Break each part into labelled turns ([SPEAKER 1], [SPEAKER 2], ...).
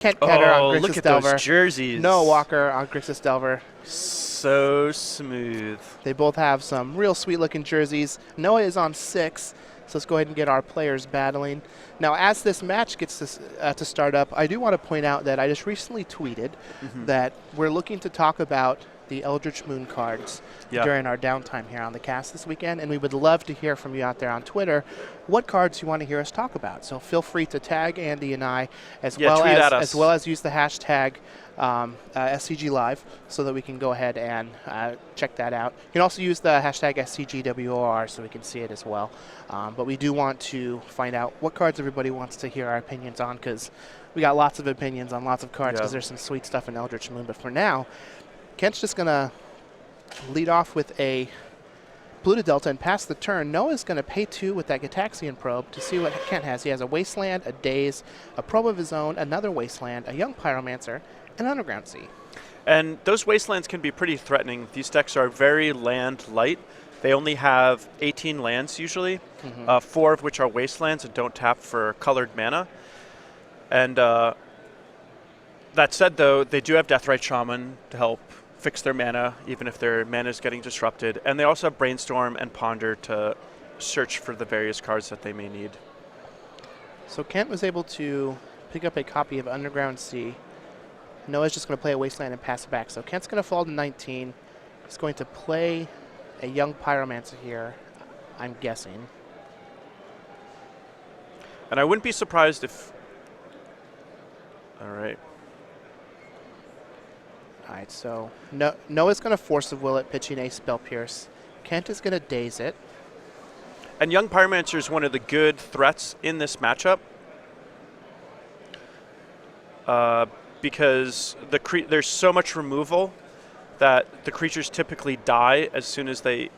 [SPEAKER 1] Kent Ketter on
[SPEAKER 2] Oh,
[SPEAKER 1] Grixis
[SPEAKER 2] look at
[SPEAKER 1] Delver.
[SPEAKER 2] those jerseys.
[SPEAKER 1] Noah Walker on Grixis Delver.
[SPEAKER 2] So smooth.
[SPEAKER 1] They both have some real sweet-looking jerseys. Noah is on 6, so let's go ahead and get our players battling. Now, as this match gets to start up, I do want to point out that I just recently tweeted that we're looking to talk about the Eldritch Moon cards during our downtime here on the cast this weekend, and we would love to hear from you out there on Twitter what cards you want to hear us talk about. So feel free to tag Andy and I, as well as use the hashtag SCG Live, so that we can go ahead and check that out. You can also use the hashtag SCGWOR so we can see it as well. But we do want to find out what cards everybody wants to hear our opinions on, because we got lots of opinions on lots of cards, because there's some sweet stuff in Eldritch Moon. But for now, Kent's just going to lead off with a Blue to Delta and pass the turn. Noah's going to pay 2 with that Gitaxian Probe to see what Kent has. He has a Wasteland, a Daze, a Probe of his own, another Wasteland, a Young Pyromancer, and Underground Sea.
[SPEAKER 2] And those Wastelands can be pretty threatening. These decks are very land light. They only have 18 lands usually, 4 of which are Wastelands and don't tap for colored mana. And that said, though, they do have Deathrite Shaman to help fix their mana, even if their mana is getting disrupted. And they also have Brainstorm and Ponder to search for the various cards that they may need.
[SPEAKER 1] So Kent was able to pick up a copy of Underground Sea. Noah's just going to play a Wasteland and pass it back. So Kent's going to fall to 19. He's going to play a Young Pyromancer here, I'm guessing.
[SPEAKER 2] And I wouldn't be surprised if... All right.
[SPEAKER 1] All right, so Noah's going to Force of Will it, pitching a Spell Pierce. Kent is going to Daze it.
[SPEAKER 2] And Young Pyromancer is one of the good threats in this matchup. Because there's so much removal that the creatures typically die as soon as they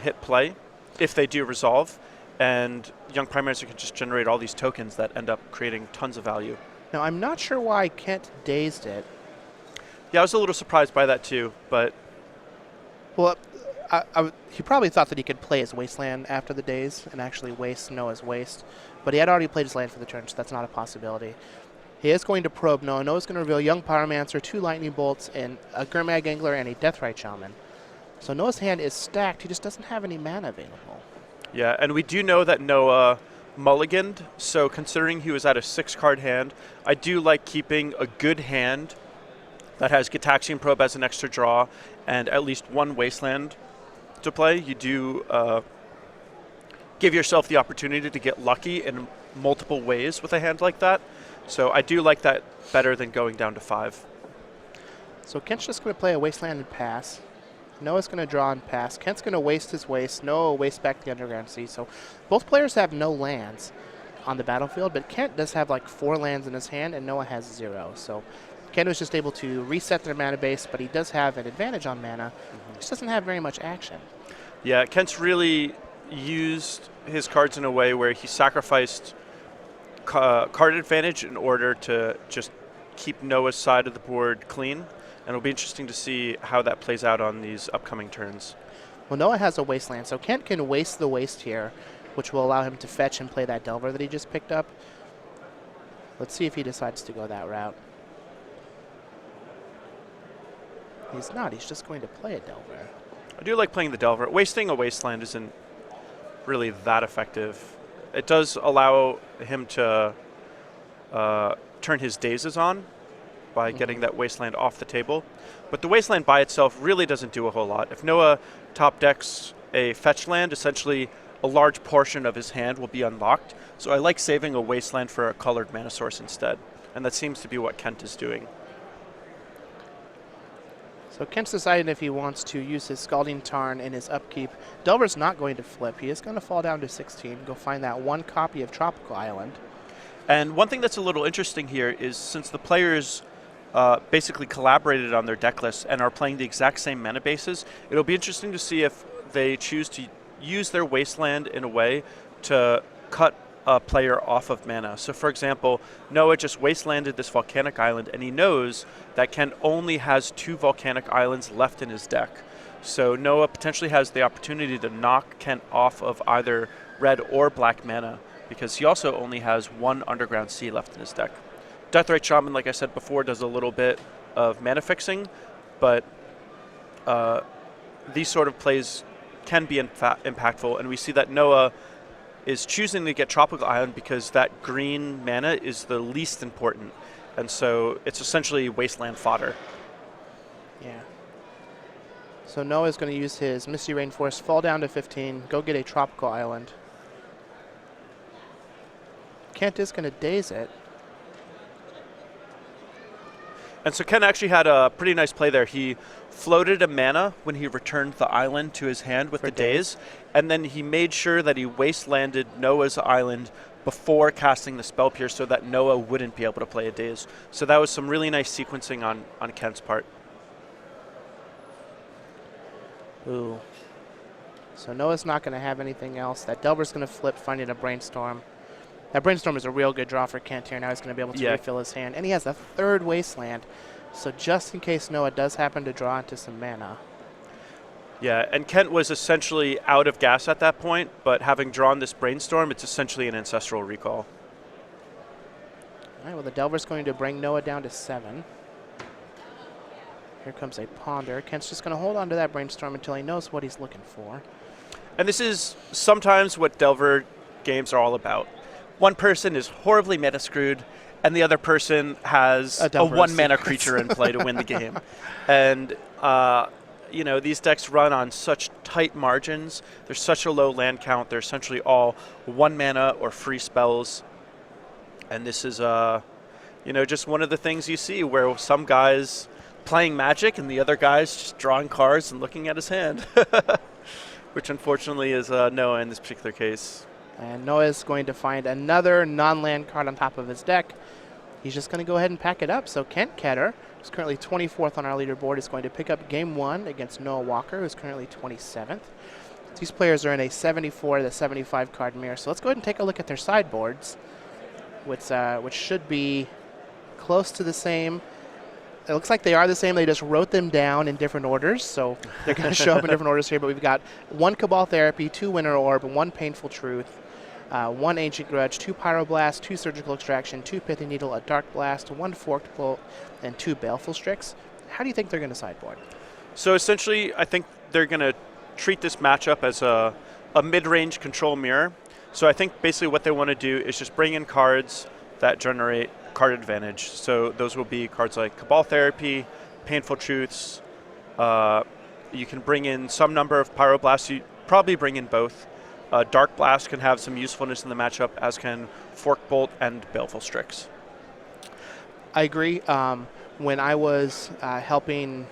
[SPEAKER 2] hit play, if they do resolve. And Young Pyromancer can just generate all these tokens that end up creating tons of value.
[SPEAKER 1] Now, I'm not sure why Kent dazed it.
[SPEAKER 2] Yeah, I was a little surprised by that too, but...
[SPEAKER 1] Well, he probably thought that he could play his Wasteland after the daze and actually waste Noah's Waste. But he had already played his land for the turn, so that's not a possibility. He is going to probe Noah. Noah's going to reveal Young Pyromancer, 2 Lightning Bolts, and a Gurmag Angler, and a Deathrite Shaman. So Noah's hand is stacked. He just doesn't have any mana available.
[SPEAKER 2] Yeah, and we do know that Noah mulliganed, so considering he was at a 6-card hand, I do like keeping a good hand that has Gitaxian Probe as an extra draw and at least 1 Wasteland to play. You do give yourself the opportunity to get lucky in multiple ways with a hand like that. So I do like that better than going down to 5.
[SPEAKER 1] So Kent's just going to play a Wasteland and pass. Noah's going to draw and pass. Kent's going to waste his waste. Noah will waste back the Underground Sea. So both players have no lands on the battlefield, but Kent does have like 4 lands in his hand, and Noah has 0. So Kent was just able to reset their mana base, but he does have an advantage on mana. He just doesn't have very much action.
[SPEAKER 2] Yeah, Kent's really used his cards in a way where he sacrificed card advantage in order to just keep Noah's side of the board clean. And it'll be interesting to see how that plays out on these upcoming turns.
[SPEAKER 1] Well, Noah has a Wasteland, so Kent can waste the waste here, which will allow him to fetch and play that Delver that he just picked up. Let's see if he decides to go that route. He's not. He's just going to play a Delver.
[SPEAKER 2] I do like playing the Delver. Wasting a Wasteland isn't really that effective. It does allow him to turn his dazes on by getting that Wasteland off the table. But the Wasteland by itself really doesn't do a whole lot. If Noah top decks a fetch land, essentially a large portion of his hand will be unlocked. So I like saving a Wasteland for a colored mana source instead. And that seems to be what Kent is doing.
[SPEAKER 1] So Kent's decided if he wants to use his Scalding Tarn in his upkeep. Delver's not going to flip. He is going to fall down to 16, go find that 1 copy of Tropical Island.
[SPEAKER 2] And one thing that's a little interesting here is since the players basically collaborated on their deck lists and are playing the exact same mana bases, it'll be interesting to see if they choose to use their Wasteland in a way to cut a player off of mana. So for example, Noah just Wastelanded this Volcanic Island, and he knows that Kent only has 2 Volcanic Islands left in his deck. So Noah potentially has the opportunity to knock Kent off of either red or black mana, because he also only has 1 Underground Sea left in his deck. Deathrite Shaman, like I said before, does a little bit of mana fixing, but these sort of plays can be impactful, and we see that Noah is choosing to get Tropical Island because that green mana is the least important, and so it's essentially wasteland fodder.
[SPEAKER 1] Yeah. So Noah's going to use his Misty Rainforest, fall down to 15, go get a Tropical Island. Kent is going to daze it.
[SPEAKER 2] And so Ken actually had a pretty nice play there. He floated a mana when he returned the island to his hand with the daze, and then he made sure that he wastelanded Noah's island before casting the Spell Pierce so that Noah wouldn't be able to play a daze. So that was some really nice sequencing on Ken's part.
[SPEAKER 1] Ooh. So Noah's not going to have anything else. That Delver's going to flip, finding a Brainstorm. That Brainstorm is a real good draw for Kent here. Now he's going to be able to refill his hand. And he has a third Wasteland. So just in case Noah does happen to draw into some mana.
[SPEAKER 2] Yeah, and Kent was essentially out of gas at that point, but having drawn this Brainstorm, it's essentially an Ancestral Recall.
[SPEAKER 1] All right, well, the Delver's going to bring Noah down to 7. Here comes a Ponder. Kent's just going to hold on to that Brainstorm until he knows what he's looking for.
[SPEAKER 2] And this is sometimes what Delver games are all about. One person is horribly meta screwed, and the other person has a 1 mana creature in play to win the game. And, you know, these decks run on such tight margins. There's such a low land count. They're essentially all 1 mana or free spells. And this is, you know, just one of the things you see where some guy's playing Magic and the other guy's just drawing cards and looking at his hand, which unfortunately is Noah in this particular case.
[SPEAKER 1] And Noah is going to find another non-land card on top of his deck. He's just going to go ahead and pack it up. So Kent Ketter, who's currently 24th on our leaderboard, is going to pick up Game 1 against Noah Walker, who's currently 27th. These players are in a 74 to 75 card mirror. So let's go ahead and take a look at their sideboards, which should be close to the same. It looks like they are the same. They just wrote them down in different orders, so they're going to show up in different orders here. But we've got 1 Cabal Therapy, 2 Winter Orb, 1 Painful Truth, 1 Ancient Grudge, 2 Pyroblast, 2 Surgical Extraction, 2 Pithy Needle, a Dark Blast, 1 Forked Bolt, and 2 Baleful Strix. How do you think they're going to sideboard?
[SPEAKER 2] So essentially, I think they're going to treat this matchup as a mid-range control mirror. So I think basically what they want to do is just bring in cards that generate card advantage. So those will be cards like Cabal Therapy, Painful Truths. You can bring in some number of Pyroblasts. You probably bring in both. Dark Blast can have some usefulness in the matchup, as can Fork Bolt and Baleful Strix.
[SPEAKER 1] I agree. When I was helping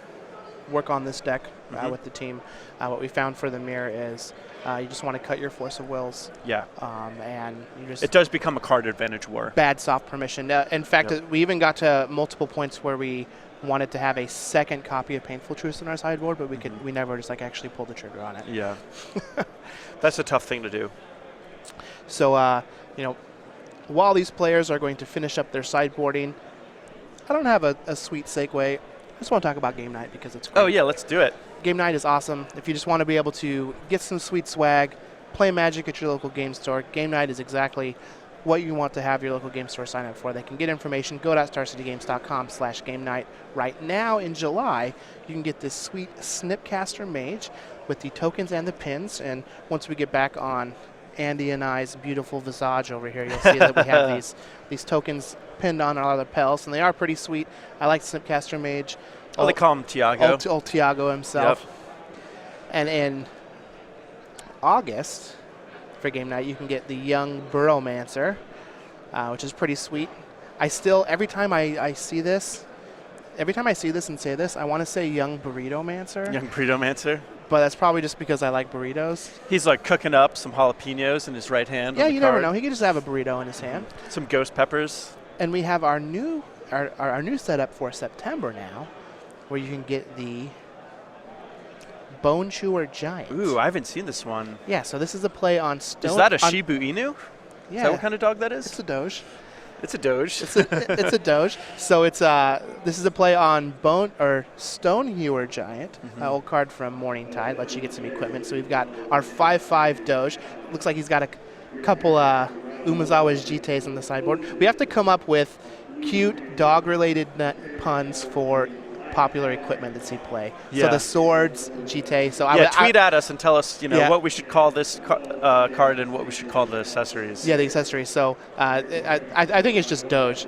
[SPEAKER 1] work on this deck with the team, what we found for the mirror is you just want to cut your Force of Wills. Yeah. And you just...
[SPEAKER 2] It does become a card advantage war.
[SPEAKER 1] Bad soft permission. In fact, we even got to multiple points where we wanted to have a second copy of Painful Truth in our sideboard, but we never just like actually pulled the trigger on it.
[SPEAKER 2] Yeah. That's a tough thing to do.
[SPEAKER 1] So, you know, while these players are going to finish up their sideboarding, I don't have a sweet segue. I just want to talk about game night because it's great.
[SPEAKER 2] Oh, yeah, let's do it.
[SPEAKER 1] Game night is awesome. If you just want to be able to get some sweet swag, play Magic at your local game store, game night is exactly what you want to have your local game store sign up for. They can get information. Go to StarCityGames.com/game night. Right now in July, you can get this sweet Snipcaster Mage with the tokens and the pins. And once we get back on Andy and I's beautiful visage over here, you'll see that we have these tokens pinned on our lapels, and they are pretty sweet. I like Snipcaster Mage.
[SPEAKER 2] Oh, they call him Tiago.
[SPEAKER 1] Old Tiago himself. Yep. And in August, for game night, you can get the Young Burrowmancer, which is pretty sweet. I still, every time I see this and say this, I want to say Young Burrito-mancer.
[SPEAKER 2] Young Burrito-mancer.
[SPEAKER 1] But that's probably just because I like burritos.
[SPEAKER 2] He's like cooking up some jalapenos in his right hand.
[SPEAKER 1] Yeah, you never know. He could just have a burrito in his hand.
[SPEAKER 2] Some ghost peppers.
[SPEAKER 1] And we have our new setup for September now, where you can get the Bone Chewer Giant.
[SPEAKER 2] Ooh, I haven't seen this one.
[SPEAKER 1] Yeah, so this is a play on stone.
[SPEAKER 2] Is that a Shibu Inu?
[SPEAKER 1] Yeah.
[SPEAKER 2] Is that what kind of dog that is?
[SPEAKER 1] It's a Doge.
[SPEAKER 2] It's a Doge.
[SPEAKER 1] It's a Doge. So it's this is a play on Stone Hewer Giant, old card from Morning Tide. Lets you get some equipment. So we've got our 5/5 Doge. Looks like he's got a couple Umazawa's Jites on the sideboard. We have to come up with cute dog-related puns for popular equipment that he play.
[SPEAKER 2] Yeah.
[SPEAKER 1] So the swords, GT. So
[SPEAKER 2] tweet at us and tell us,
[SPEAKER 1] Yeah.
[SPEAKER 2] what we should call this card and what we should call the accessories.
[SPEAKER 1] Yeah, the accessories. So I think it's just Doge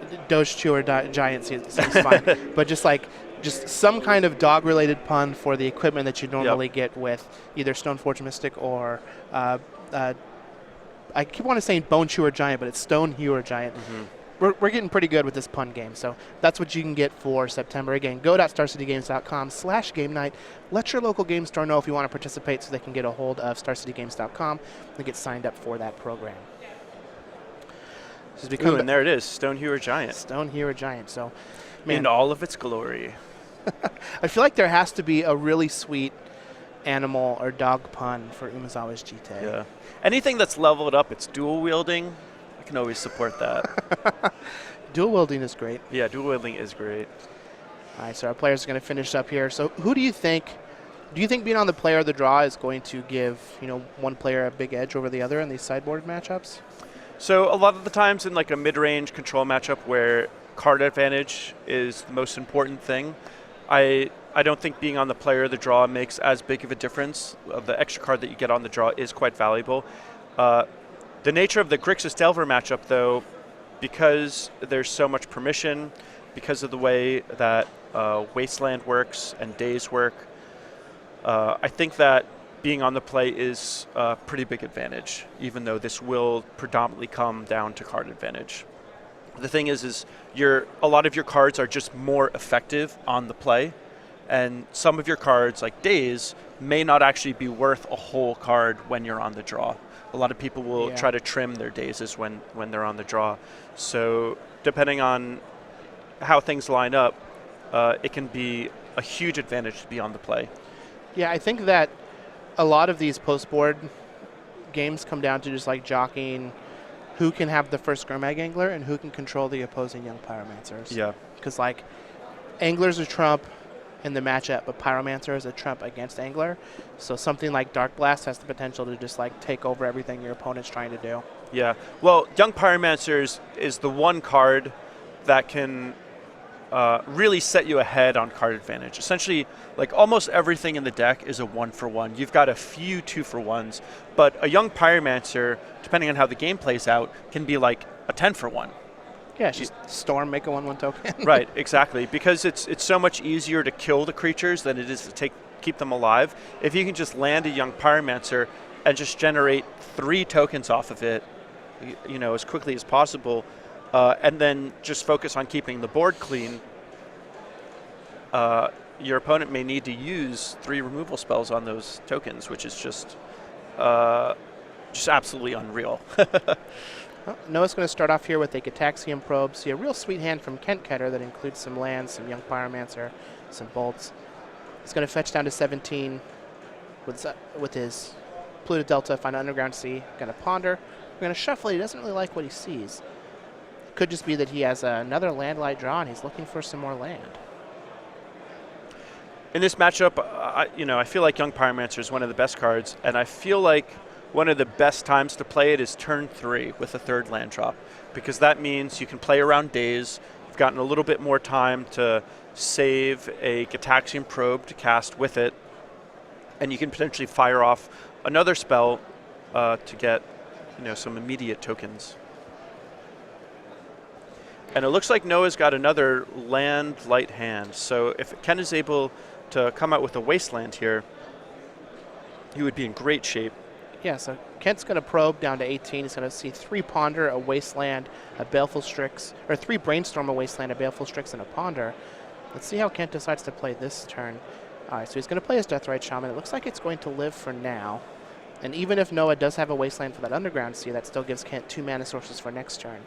[SPEAKER 1] Chewer Giant seems fine. But just some kind of dog-related pun for the equipment that you normally get with either Stoneforge Mystic or I keep wanting to say Bone Chewer Giant, but it's Stone Hewer Giant.
[SPEAKER 2] Mm-hmm.
[SPEAKER 1] We're getting pretty good with this pun game, so that's what you can get for September. Again, go.starcitygames.com/game night. Let your local game store know if you want to participate so they can get a hold of starcitygames.com and get signed up for that program.
[SPEAKER 2] Ooh, and there it is, Stone Hewer Giant.
[SPEAKER 1] Stone Hewer Giant. So,
[SPEAKER 2] in all of its glory.
[SPEAKER 1] I feel like there has to be a really sweet animal or dog pun for Umezawa's GT.
[SPEAKER 2] Yeah. Anything that's leveled up, it's dual wielding. I can always support that.
[SPEAKER 1] Dual wielding is great.
[SPEAKER 2] Yeah, dual wielding is great.
[SPEAKER 1] All right, so our players are going to finish up here. So who do you think being on the player of the draw is going to give, one player a big edge over the other in these sideboard matchups?
[SPEAKER 2] So a lot of the times in like a mid-range control matchup where card advantage is the most important thing, I don't think being on the player of the draw makes as big of a difference. The extra card that you get on the draw is quite valuable. The nature of the Grixis Delver matchup, though, because there's so much permission, because of the way that Wasteland works and Days work, I think that being on the play is a pretty big advantage, even though this will predominantly come down to card advantage. The thing is a lot of your cards are just more effective on the play, and some of your cards, like Days, may not actually be worth a whole card when you're on the draw. A lot of people will try to trim their Dazes when they're on the draw. So depending on how things line up, it can be a huge advantage to be on the play.
[SPEAKER 1] Yeah, I think that a lot of these post-board games come down to just like jockeying who can have the first Gurmag Angler and who can control the opposing Young Pyromancers.
[SPEAKER 2] Yeah.
[SPEAKER 1] Because Angler's a trump in the matchup, but Pyromancer is a trump against Angler. So something like Dark Blast has the potential to just take over everything your opponent's trying to do.
[SPEAKER 2] Yeah. Well, Young Pyromancer is the one card that can really set you ahead on card advantage. Essentially, almost everything in the deck is a 1-for-1. You've got a few 2-for-1s, but a Young Pyromancer, depending on how the game plays out, can be like a 10-for-1.
[SPEAKER 1] Yeah, it's just Storm, make a 1/1 token.
[SPEAKER 2] Right, exactly. Because it's so much easier to kill the creatures than it is to keep them alive. If you can just land a Young Pyromancer and just generate 3 tokens off of it, as quickly as possible, and then just focus on keeping the board clean, your opponent may need to use 3 removal spells on those tokens, which is just absolutely unreal.
[SPEAKER 1] Well, Noah's going to start off here with a Gataxian Probe. See a real sweet hand from Ketter that includes some lands, some Young Pyromancer, some bolts. He's going to fetch down to 17 with his Pluto Delta, find an Underground Sea. Going to ponder. We're going to shuffle it. He doesn't really like what he sees. Could just be that he has another landlight draw and he's looking for some more land.
[SPEAKER 2] In this matchup, I feel like Young Pyromancer is one of the best cards, and I feel like one of the best times to play it is turn 3 with a 3rd land drop, because that means you can play around Days. You've gotten a little bit more time to save a Gataxian Probe to cast with it, and you can potentially fire off another spell to get some immediate tokens. And it looks like Noah's got another land light hand, so if Ken is able to come out with a Wasteland here, he would be in great shape.
[SPEAKER 1] Yeah, so Kent's going to probe down to 18. He's going to see 3 Ponder, a Wasteland, a Baleful Strix, or 3 Brainstorm, a Wasteland, a Baleful Strix, and a Ponder. Let's see how Kent decides to play this turn. All right, so he's going to play his Deathrite Shaman. It looks like it's going to live for now. And even if Noah does have a Wasteland for that Underground Sea, that still gives Kent 2 mana sources for next turn.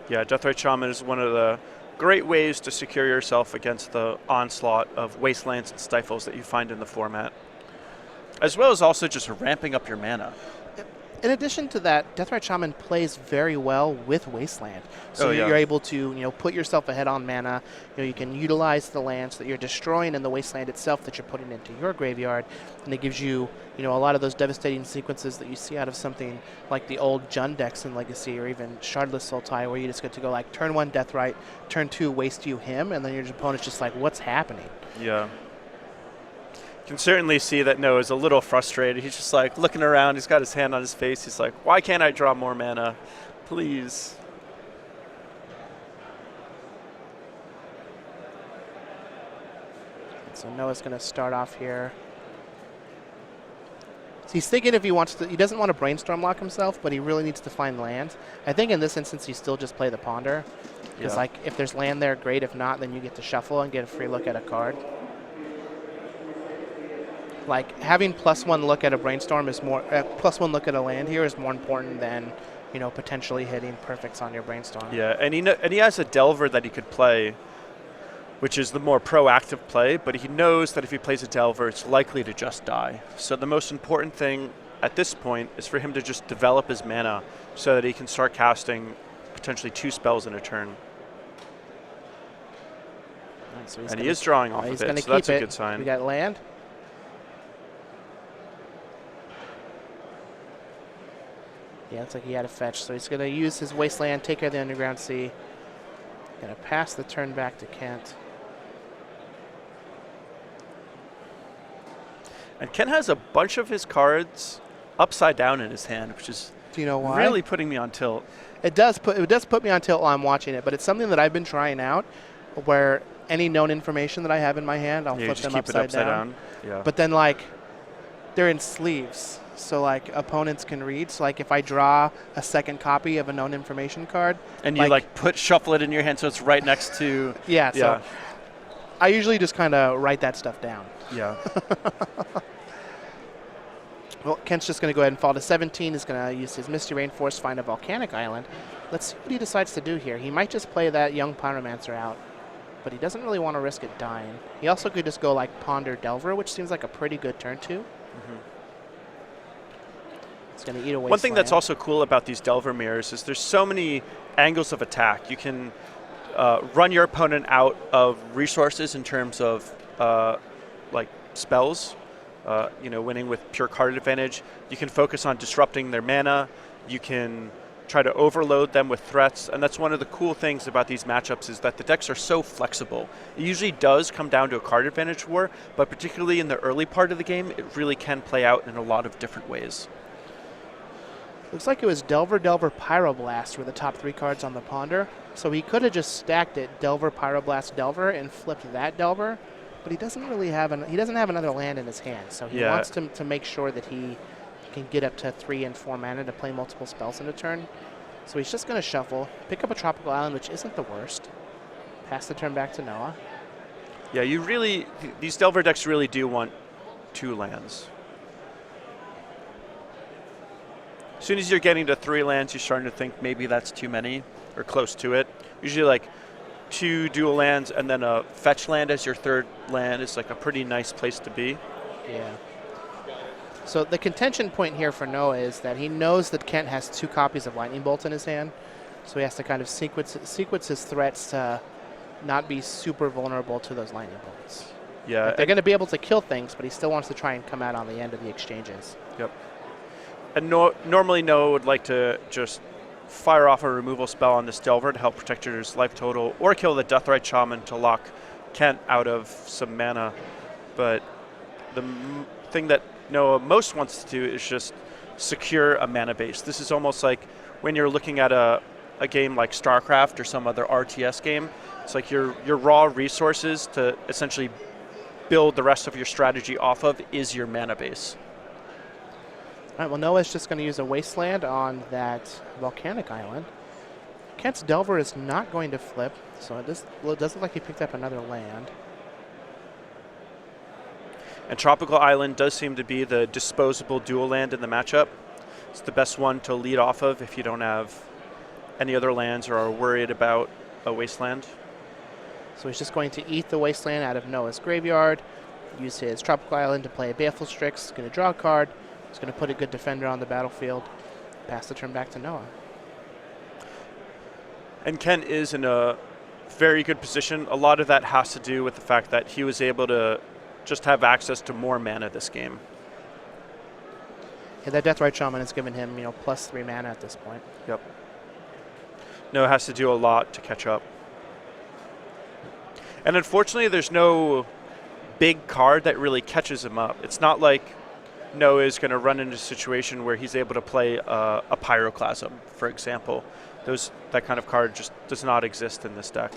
[SPEAKER 2] Yeah, Deathrite Shaman is one of the great ways to secure yourself against the onslaught of Wastelands and Stifles that you find in the format, as well as also just ramping up your mana.
[SPEAKER 1] In addition to that, Deathrite Shaman plays very well with Wasteland. So
[SPEAKER 2] Oh, yeah.
[SPEAKER 1] you're able to, put yourself ahead on mana. You can utilize the lands that you're destroying in the Wasteland itself that you're putting into your graveyard, and it gives you, a lot of those devastating sequences that you see out of something like the old Jund decks in Legacy, or even Shardless Sultai, where you just get to go like turn 1 Deathrite, turn 2 waste you him, and then your opponent's just like, what's happening?
[SPEAKER 2] Yeah. You can certainly see that Noah's a little frustrated. He's just like looking around. He's got his hand on his face. He's like, why can't I draw more mana? Please.
[SPEAKER 1] So Noah's going to start off here. So he's thinking if he wants to, he doesn't want to brainstorm lock himself, but he really needs to find land. I think in this instance, he still just play the Ponder. Because like, if there's land there, great. If not, then you get to shuffle and get a free look at a card. Like, having +1 look at a brainstorm is more, +1 look at a land here is more important than, potentially hitting perfects on your brainstorm.
[SPEAKER 2] Yeah, and he has a Delver that he could play, which is the more proactive play, but he knows that if he plays a Delver, it's likely to just die. So the most important thing at this point is for him to just develop his mana so that he can start casting potentially 2 spells in a turn.
[SPEAKER 1] Right, so
[SPEAKER 2] and he is drawing off of it, so that's a good sign.
[SPEAKER 1] We got land. Yeah, it's like he had a fetch, so he's going to use his Wasteland, take care of the Underground Sea. Going to pass the turn back to Kent.
[SPEAKER 2] And Kent has a bunch of his cards upside down in his hand, which is
[SPEAKER 1] Do you know why?
[SPEAKER 2] really putting me on tilt.
[SPEAKER 1] It does put me on tilt while I'm watching it, but it's something that I've been trying out, where any known information that I have in my hand, I'll flip them upside down.
[SPEAKER 2] Yeah.
[SPEAKER 1] But then, like, they're in sleeves, so like opponents can read. So like, if I draw a second copy of a known information card,
[SPEAKER 2] and you shuffle it in your hand so it's right next to.
[SPEAKER 1] Yeah. So I usually just kind of write that stuff down.
[SPEAKER 2] Yeah.
[SPEAKER 1] Well, Kent's just going to go ahead and fall to 17. He's going to use his Misty Rainforest, find a volcanic island. Let's see what he decides to do here. He might just play that young Pyromancer out, but he doesn't really want to risk it dying. He also could just go like Ponder Delver, which seems like a pretty good turn too. It's going to eat away.
[SPEAKER 2] One thing that's also cool about these Delver mirrors is there's so many angles of attack. You can run your opponent out of resources in terms of like spells, winning with pure card advantage. You can focus on disrupting their mana. You can try to overload them with threats, and that's one of the cool things about these matchups is that the decks are so flexible. It usually does come down to a card advantage war, but particularly in the early part of the game, it really can play out in a lot of different ways.
[SPEAKER 1] Looks like it was Delver, Delver, Pyroblast were the top 3 cards on the Ponder. So he could have just stacked it Delver, Pyroblast, Delver, and flipped that Delver. But he doesn't really have he doesn't have another land in his hand. So he wants to make sure that he can get up to 3 and 4 mana to play multiple spells in a turn. So he's just going to shuffle, pick up a Tropical Island, which isn't the worst. Pass the turn back to Noah.
[SPEAKER 2] Yeah, these Delver decks really do want 2 lands. As soon as you're getting to 3 lands, you're starting to think maybe that's too many or close to it. Usually like 2 dual lands and then a fetch land as your 3rd land is like a pretty nice place to be.
[SPEAKER 1] Yeah. So the contention point here for Noah is that he knows that Kent has 2 copies of Lightning Bolt in his hand, so he has to kind of sequence his threats to not be super vulnerable to those Lightning Bolts.
[SPEAKER 2] Yeah.
[SPEAKER 1] Like, they're going to be able to kill things, but he still wants to try and come out on the end of the exchanges.
[SPEAKER 2] Yep. And normally Noah would like to just fire off a removal spell on this Delver to help protect your life total, or kill the Deathrite Shaman to lock Kent out of some mana. But the thing that Noah most wants to do is just secure a mana base. This is almost like when you're looking at a game like StarCraft or some other RTS game. It's like your raw resources to essentially build the rest of your strategy off of is your mana base.
[SPEAKER 1] All right, well, Noah's just going to use a Wasteland on that volcanic island. Kent's Delver is not going to flip, so it does look like he picked up another land.
[SPEAKER 2] And Tropical Island does seem to be the disposable dual land in the matchup. It's the best one to lead off of if you don't have any other lands or are worried about a Wasteland.
[SPEAKER 1] So he's just going to eat the Wasteland out of Noah's graveyard, use his Tropical Island to play a Baleful Strix. He's going to draw a card. He's going to put a good defender on the battlefield. pass the turn back to Noah.
[SPEAKER 2] And Kent is in a very good position. A lot of that has to do with the fact that he was able to just have access to more mana this game.
[SPEAKER 1] Yeah, that Deathrite Shaman has given him, +3 mana at this point.
[SPEAKER 2] Yep. Noah has to do a lot to catch up. And unfortunately, there's no big card that really catches him up. It's not like Noah is going to run into a situation where he's able to play a Pyroclasm, for example. That kind of card just does not exist in this deck.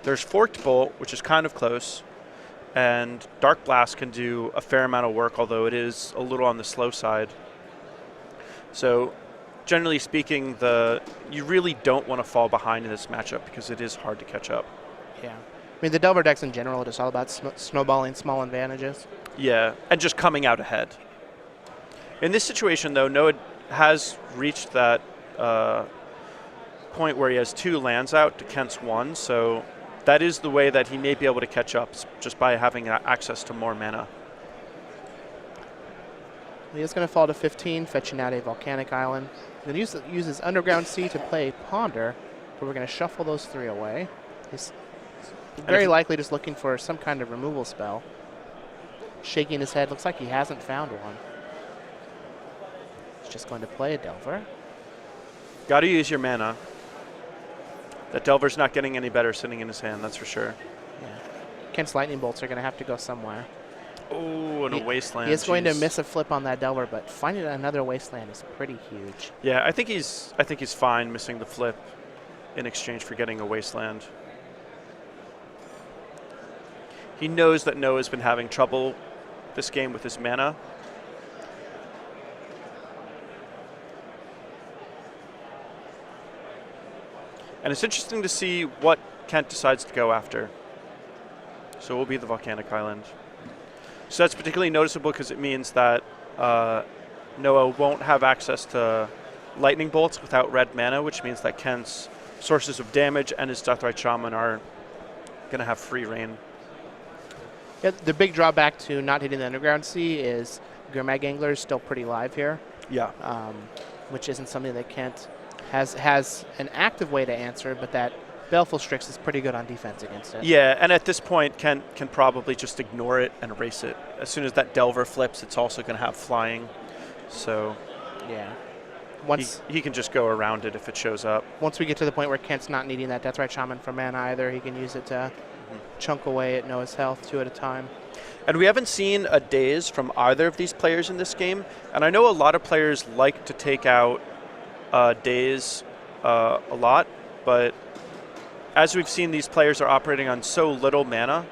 [SPEAKER 2] There's Forked Bolt, which is kind of close, and Dark Blast can do a fair amount of work, although it is a little on the slow side. So generally speaking, you really don't want to fall behind in this matchup because it is hard to catch up.
[SPEAKER 1] Yeah. I mean, the Delver decks in general are just all about snowballing small advantages.
[SPEAKER 2] Yeah, and just coming out ahead. In this situation, though, Noah has reached that point where he has 2 lands out to Kent's 1, so that is the way that he may be able to catch up, just by having access to more mana.
[SPEAKER 1] He is going to fall to 15, fetching out a Volcanic Island. He's going to use his Underground Sea to play Ponder, but we're going to shuffle those 3 away. He's very likely just looking for some kind of removal spell. Shaking his head, looks like he hasn't found one. He's just going to play a Delver.
[SPEAKER 2] Got to use your mana. That Delver's not getting any better sitting in his hand, that's for sure.
[SPEAKER 1] Yeah. Kent's Lightning Bolts are going to have to go somewhere.
[SPEAKER 2] Oh, and a Wasteland.
[SPEAKER 1] He is going to miss a flip on that Delver, but finding another Wasteland is pretty huge.
[SPEAKER 2] Yeah, I think he's fine missing the flip in exchange for getting a Wasteland. He knows that Noah's been having trouble this game with his mana. And it's interesting to see what Kent decides to go after. So it will be the Volcanic Island. So that's particularly noticeable because it means that Noah won't have access to Lightning Bolts without red mana, which means that Kent's sources of damage and his Deathrite Shaman are going to have free reign.
[SPEAKER 1] Yeah, the big drawback to not hitting the Underground Sea is Gurmag Angler is still pretty live here.
[SPEAKER 2] Yeah.
[SPEAKER 1] Which isn't something that Kent has an active way to answer, but that Baleful Strix is pretty good on defense against it.
[SPEAKER 2] Yeah, and at this point, Kent can probably just ignore it and erase it. As soon as that Delver flips, it's also going to have flying. So
[SPEAKER 1] yeah,
[SPEAKER 2] he can just go around it if it shows up.
[SPEAKER 1] Once we get to the point where Kent's not needing that Deathrite Shaman for mana either, he can use it to chunk away at Noah's health 2 at a time.
[SPEAKER 2] And we haven't seen a Daze from either of these players in this game. And I know a lot of players like to take out Daze a lot, but as we've seen, these players are operating on so little mana.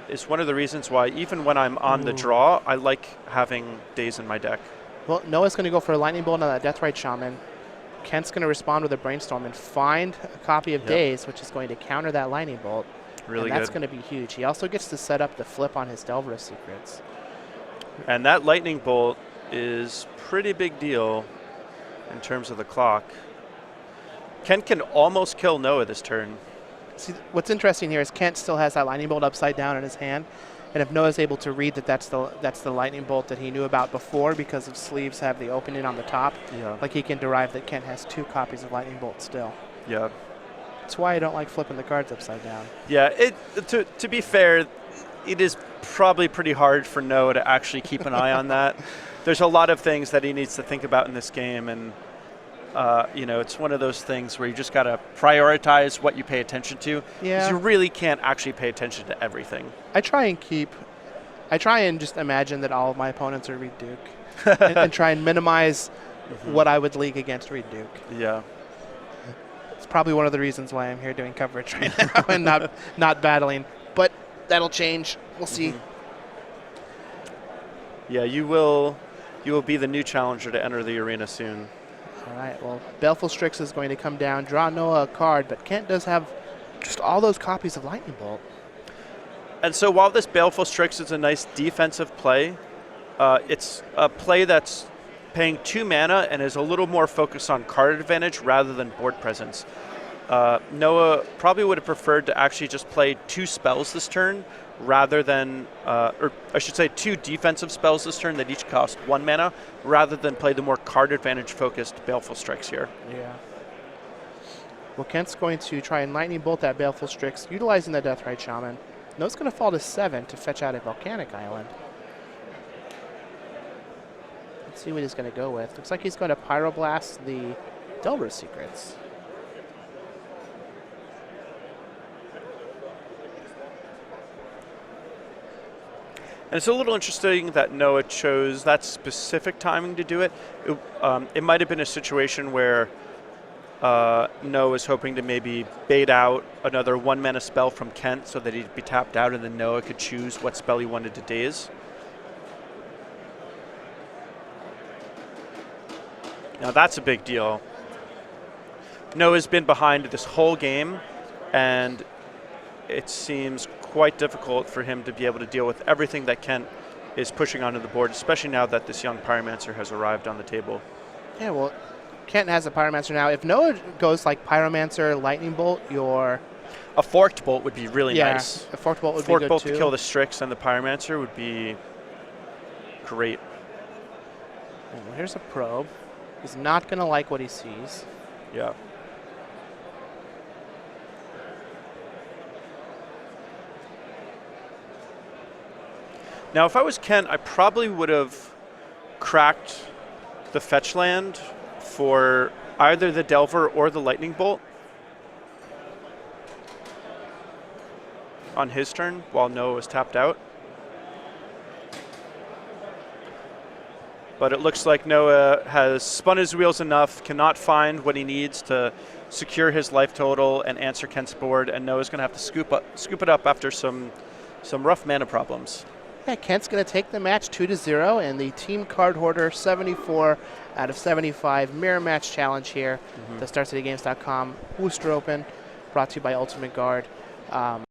[SPEAKER 2] Is one of the reasons why even when I'm on the draw, I like having Daze in my deck.
[SPEAKER 1] Well, Noah's going to go for a Lightning Bolt on that Deathrite Shaman. Kent's going to respond with a Brainstorm and find a copy of Daze, which is going to counter that Lightning Bolt.
[SPEAKER 2] Really
[SPEAKER 1] and that's
[SPEAKER 2] good.
[SPEAKER 1] going to be huge. He also gets to set up the flip on his Delver of Secrets.
[SPEAKER 2] And that Lightning Bolt is pretty big deal in terms of the clock. Kent can almost kill Noah this turn.
[SPEAKER 1] See, what's interesting here is Kent still has that Lightning Bolt upside down in his hand, and if Noah's able to read that that's the Lightning Bolt that he knew about before because of sleeves have the opening on the top, like he can derive that Kent has 2 copies of Lightning Bolt still.
[SPEAKER 2] Yeah.
[SPEAKER 1] That's why I don't like flipping the cards upside down.
[SPEAKER 2] Yeah, to be fair, it is probably pretty hard for Noah to actually keep an eye on that. There's a lot of things that he needs to think about in this game, and it's one of those things where you just got to prioritize what you pay attention to.
[SPEAKER 1] Yeah.
[SPEAKER 2] 'Cause you really can't actually pay attention to everything.
[SPEAKER 1] I try and just imagine that all of my opponents are Reed Duke and try and minimize what I would league against Reed Duke.
[SPEAKER 2] Yeah.
[SPEAKER 1] It's probably one of the reasons why I'm here doing coverage right now and not battling. But that'll change. We'll see.
[SPEAKER 2] Yeah, you will be the new challenger to enter the arena soon.
[SPEAKER 1] All right, well, Baleful Strix is going to come down, draw Noah a card, but Kent does have just all those copies of Lightning Bolt.
[SPEAKER 2] And so while this Baleful Strix is a nice defensive play, it's a play that's paying 2 mana and is a little more focused on card advantage rather than board presence. Noah probably would have preferred to actually just play 2 spells this turn rather than, or I should say 2 defensive spells this turn that each cost 1 mana, rather than play the more card advantage focused Baleful Strix here.
[SPEAKER 1] Yeah. Well, Kent's going to try and Lightning Bolt that Baleful Strix, utilizing the Deathrite Shaman. No's going to fall to 7 to fetch out a Volcanic Island. Let's see what he's going to go with. Looks like he's going to Pyroblast the Delver's Secrets.
[SPEAKER 2] And it's a little interesting that Noah chose that specific timing to do it. It might have been a situation where Noah was hoping to maybe bait out another 1 mana spell from Kent so that he'd be tapped out, and then Noah could choose what spell he wanted to daze. Now that's a big deal. Noah's been behind this whole game, and it seems quite difficult for him to be able to deal with everything that Kent is pushing onto the board, especially now that this young Pyromancer has arrived on the table.
[SPEAKER 1] Yeah, well, Kent has a Pyromancer now. If Noah goes like Pyromancer, Lightning Bolt,
[SPEAKER 2] a Forked Bolt would be really nice.
[SPEAKER 1] A Forked Bolt would be
[SPEAKER 2] Forked
[SPEAKER 1] good
[SPEAKER 2] Bolt
[SPEAKER 1] too.
[SPEAKER 2] to kill the Strix and the Pyromancer would be great.
[SPEAKER 1] Well, here's a Probe. He's not going to like what he sees.
[SPEAKER 2] Yeah. Now, if I was Kent, I probably would have cracked the fetch land for either the Delver or the Lightning Bolt on his turn while Noah was tapped out. But it looks like Noah has spun his wheels enough, cannot find what he needs to secure his life total and answer Kent's board, and Noah's going to have to scoop it up after some rough mana problems.
[SPEAKER 1] Yeah, Kent's going to take the match 2-0, and the Team Card Hoarder 74 out of 75 Mirror Match Challenge here. The StarCityGames.com Worcester Open, brought to you by Ultimate Guard.